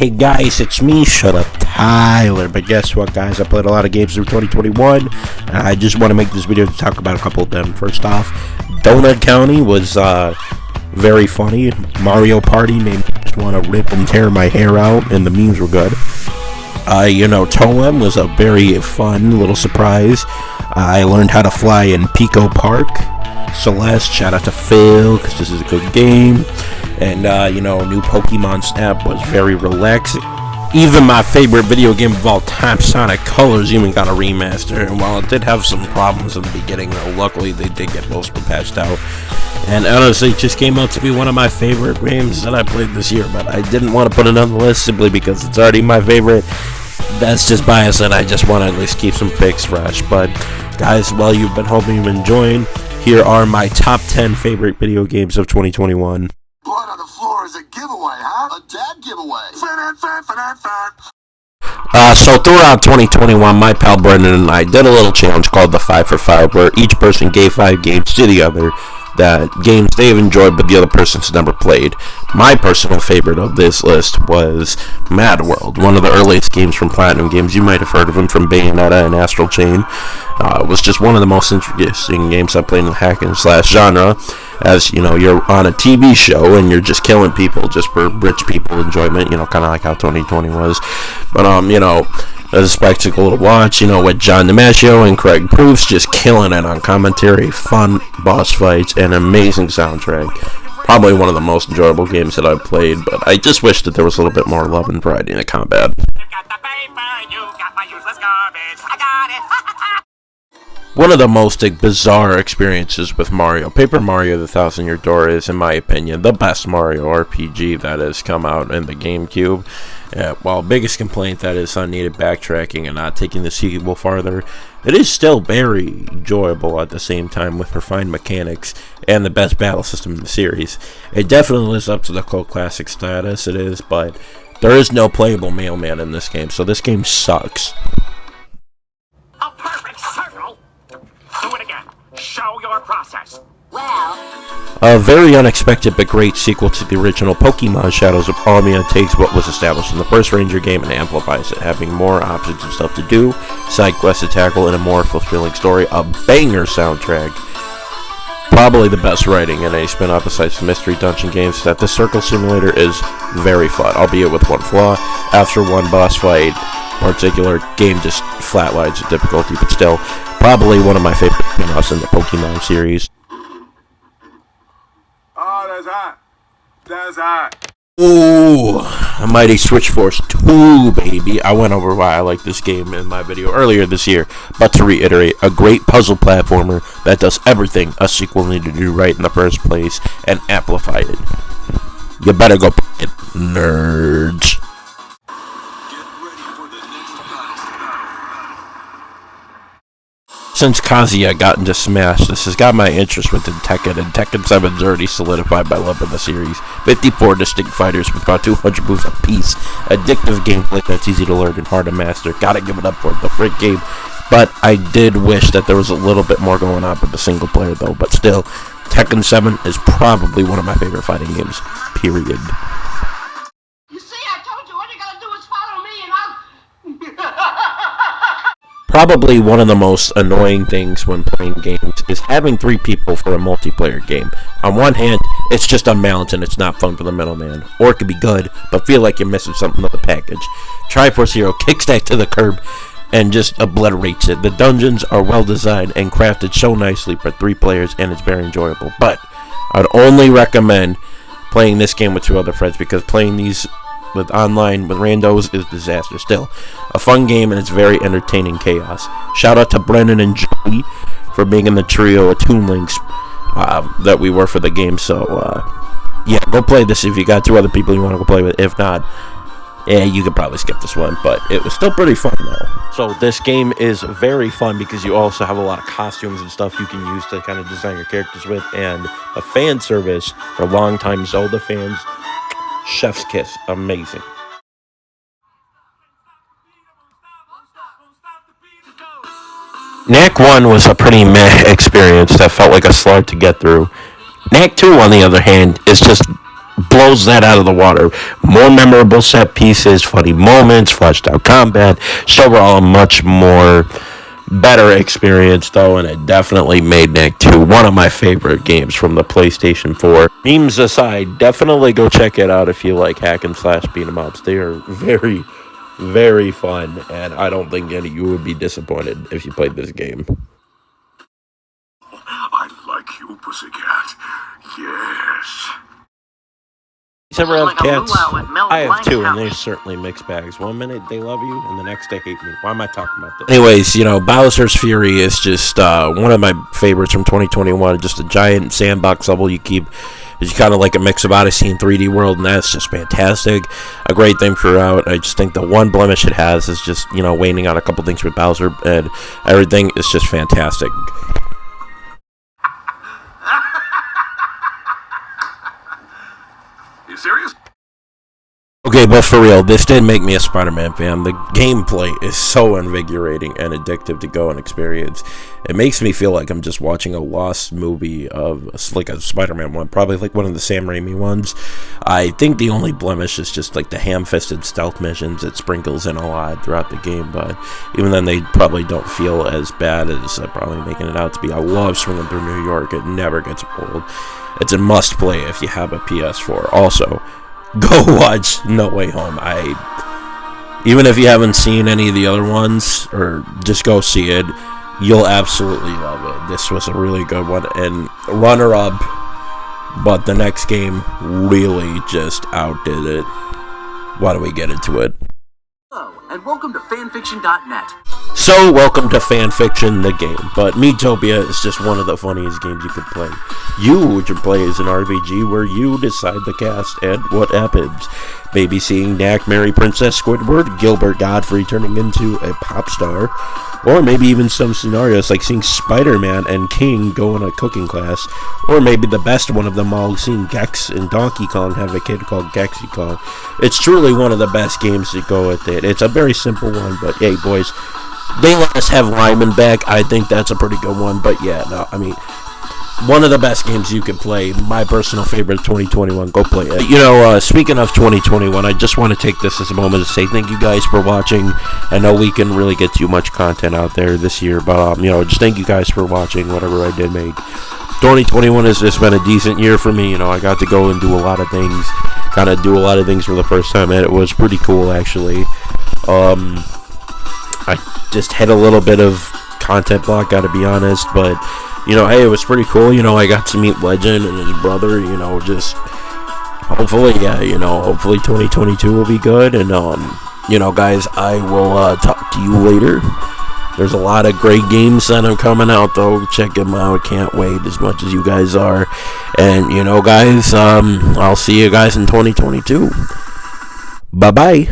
Hey guys, it's me, shut up Tyler. But guess what, guys? I played a lot of games through 2021, and I just want to make this video to talk about a couple of them. First off, Donut County was very funny. Mario Party made me just want to rip and tear my hair out, and the memes were good. Toem was a very fun little surprise. I learned how to fly in Pico Park. Celeste, shout out to Phil, because this is a good game. And, new Pokemon Snap was very relaxing. Even my favorite video game of all time, Sonic Colors, even got a remaster. And while it did have some problems in the beginning, luckily they did get most of them patched out. And honestly, it just came out to be one of my favorite games that I played this year. But I didn't want to put it on the list simply because it's already my favorite. That's just bias, and I just want to at least keep some picks fresh. But, guys, while you've been hoping you've been enjoying, here are my top 10 favorite video games of 2021. Blood on the floor is a giveaway, huh? A dad giveaway. So throughout 2021, my pal Brendan and I did a little challenge called the 5 for 5, where each person gave 5 games to the other, that games they've enjoyed but the other person's never played. My personal favorite of this list was Mad World, one of the earliest games from Platinum Games. You might have heard of them from Bayonetta and Astral Chain. It was just one of the most interesting games I played in the hack and slash genre. As you're on a TV show and you're just killing people just for rich people enjoyment, kind of like how 2020 was. But it was a spectacle to watch, with John DiMaggio and Craig Proofs just killing it on commentary, fun boss fights, and amazing soundtrack. Probably one of the most enjoyable games that I've played, but I just wish that there was a little bit more love and variety in the combat. One of the most bizarre experiences with Mario, Paper Mario the ThousandYear Door, is, in my opinion, the best Mario RPG that has come out in the GameCube. While biggest complaint that is unneeded backtracking and not taking the sequel farther, it is still very enjoyable at the same time with refined mechanics and the best battle system in the series. It definitely lives up to the cult classic status it is, but there is no playable mailman in this game, so this game sucks. A perfect circle! Do it again. Show your process. Well, a very unexpected but great sequel to the original Pokemon Shadows of Palmia takes what was established in the first Ranger game and amplifies it, having more options and stuff to do, side quests to tackle, and a more fulfilling story, a banger soundtrack. Probably the best writing in a spin-off besides the Mystery Dungeon games. That the Circle Simulator is very fun, albeit with one flaw. After one boss fight, particular game just flatlines the difficulty, but still, probably one of my favorite spin-offs in the Pokemon series. Oh, that's hot. That's hot. Ooh, a Mighty Switch Force 2, baby. I went over why I like this game in my video earlier this year, but to reiterate, a great puzzle platformer that does everything a sequel needed to do right in the first place and amplify it. You better go play it, nerds. Since Kazuya got into Smash, this has got my interest within Tekken, and Tekken 7's already solidified my love of the series. 54 distinct fighters with about 200 moves apiece. Addictive gameplay that's easy to learn and hard to master. Gotta give it up for the frick game. But I did wish that there was a little bit more going on with the single player though. But still, Tekken 7 is probably one of my favorite fighting games, period. You see, I told you, all you gotta do is follow me and I'll... Probably one of the most annoying things when playing games is having 3 people for a multiplayer game. On one hand, it's just unbalanced and it's not fun for the middleman. Or it could be good, but feel like you're missing something of the package. Triforce Hero kicks that to the curb and just obliterates it. The dungeons are well designed and crafted so nicely for 3 players, and it's very enjoyable. But I'd only recommend playing this game with 2 other friends, because playing these with online with randos is disaster. Still a fun game, and it's very entertaining chaos. Shout out to Brendan and Joey for being in the trio of Toon Links that we were for the game. So yeah, go play this if you got 2 other people you want to go play with. If not, yeah, you could probably skip this one, but it was still pretty fun though. So this game is very fun because you also have a lot of costumes and stuff you can use to kind of design your characters with, and a fan service for longtime Zelda fans. Chef's kiss, amazing. Knack 1 was a pretty meh experience that felt like a slog to get through. Knack 2, on the other hand, is just blows that out of the water. More memorable set pieces, funny moments, fleshed out combat. So overall, a much more better experience though, and it definitely made Nick 2 one of my favorite games from the PlayStation 4. Memes aside, definitely go check it out if you like hack and slash beat 'em ups. They are very, very fun, and I don't think any of you would be disappointed if you played this game. I like you, pussycat. Yes. You ever have Like a cats? luau with Mel I have two, and Blanc. they're certainly mixed bags. One minute they love you, and the next they hate me. Why am I talking about this? Anyways, Bowser's Fury is just one of my favorites from 2021. Just a giant sandbox level you keep. It's kind of like a mix of Odyssey and 3D World, and that's just fantastic. A great thing throughout. I just think the one blemish it has is just, waiting on a couple things with Bowser, and everything is just fantastic. You serious? Okay, but for real, this did make me a Spider-Man fan. The gameplay is so invigorating and addictive to go and experience. It makes me feel like I'm just watching a lost movie of like a Spider-Man one, probably like one of the Sam Raimi ones. I think the only blemish is just like the ham-fisted stealth missions it sprinkles in a lot throughout the game, but even then they probably don't feel as bad as probably making it out to be. I love swinging through New York. It never gets old. It's a must play if you have a PS4. Also, go watch No Way Home. Even if you haven't seen any of the other ones, or just go see it, you'll absolutely love it. This was a really good one, and runner-up, but the next game really just outdid it. Why don't we get into it? Hello, and welcome to fanfiction.net. So, welcome to Fanfiction, the game, but Miitopia is just one of the funniest games you could play. You should play as an RPG where you decide the cast and what happens. Maybe seeing Dak marry Princess Squidward, Gilbert Godfrey turning into a pop star, or maybe even some scenarios like seeing Spider-Man and King go in a cooking class, or maybe the best one of them all, seeing Gex and Donkey Kong have a kid called Gexy Kong. It's truly one of the best games to go with it. It's a very simple one, but hey boys, they let us have Lyman back. I think that's a pretty good one, but yeah, no, I mean, one of the best games you can play. My personal favorite of 2021. Go play it. Speaking of 2021, I just want to take this as a moment to say thank you guys for watching. I know we can really get too much content out there this year, but just thank you guys for watching whatever I did make. 2021 has just been a decent year for me. I got to go and do a lot of things, kind of do a lot of things for the first time, and it was pretty cool actually. I just had a little bit of content block, gotta be honest, but hey, it was pretty cool. I got to meet Legend and his brother. Just hopefully, hopefully 2022 will be good. And guys, I will talk to you later. There's a lot of great games that are coming out, though. Check them out. Can't wait as much as you guys are. And guys, I'll see you guys in 2022. Bye bye.